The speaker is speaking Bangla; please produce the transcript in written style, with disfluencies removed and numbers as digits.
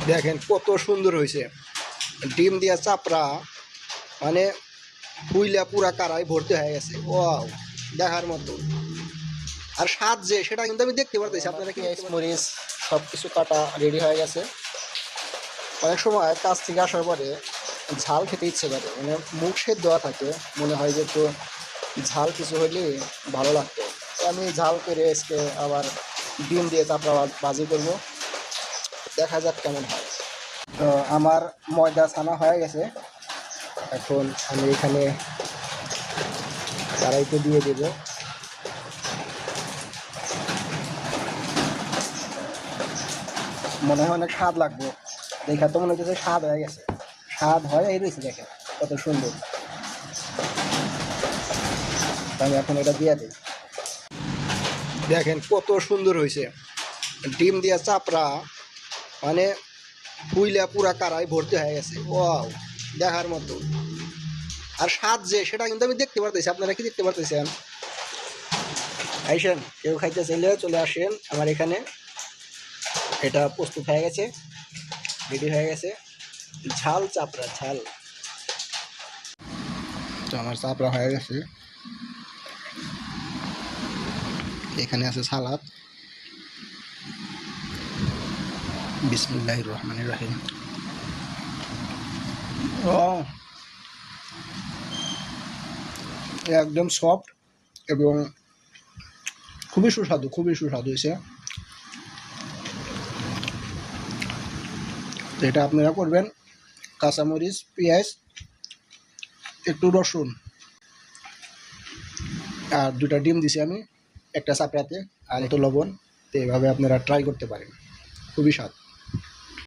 দেখেন কত সুন্দর হয়েছে। ডিম দিয়া চাপড়া মানে ফুইলা পুরা কারাই ভর্তি হয়ে গেছে। ওয়াও, দেখার মতো। আর স্বাদ যে সেটা কিন্তু আমি দেখতে পারতেছি। আপনারা কি মরিচ সব কিছু কাটা রেডি হয়ে গেছে। অনেক সময় কাজ থেকে আসার পরে ঝাল খেতে ইচ্ছে করে, মানে মুখ সেদ্ধ দেওয়া থাকে, মনে হয় যে একটু ঝাল কিছু হইলে ভালো লাগতো। তো আমি ঝাল করে আজকে আবার ডিম দিয়ে চাপড়া বাজি করব, দেখা যাক কেমন হয়। তো আমার ময়দা ছানা হয়ে গেছে, এখন আমি এখানে কড়াইতে দিয়ে দেব। মনে হয় অনেক স্বাদ লাগবে, দেখা তো মনে হচ্ছে স্বাদ হয়ে গেছে। স্বাদ হয় এই রয়েছে, দেখেন কত সুন্দর। আমি এখন এটা দিয়ে দিই। দেখেন কত সুন্দর হয়েছে। ডিম দিয়া চাপড়া মানে ফুইলা পুরা কারাই ভর্তি হয়ে গেছে। ওয়াও, দেখার মতো। আর স্বাদ যে সেটা কিন্তু আমি দেখতে পারতেছি। আপনারা কি দেখতে পারতেছেন? আইসেন, কেউ খাইতে চাইলে চলে আসেন আমার এখানে। এটা প্রস্তুত হয়ে গেছে, রেডি হয়ে গেছে। ঝাল চাপড়া, ঝাল। তো আমার চাপড়া হয়ে গেছে। এখানে আছে সালাদ। বিসমিল্লাহির রহমানির রহিম। ও, একদম সফট এবং খুবই সুস্বাদু, খুবই সুস্বাদু হয়েছে। তো এটা আপনারা করবেন কাঁচামরিচ, পেঁয়াজ, একটু রসুন আর দুটা ডিম দিছি আমি একটা চাপড়াতে, আর একটু লবণ। তো এইভাবে আপনারা ট্রাই করতে পারেন, খুবই স্বাদ।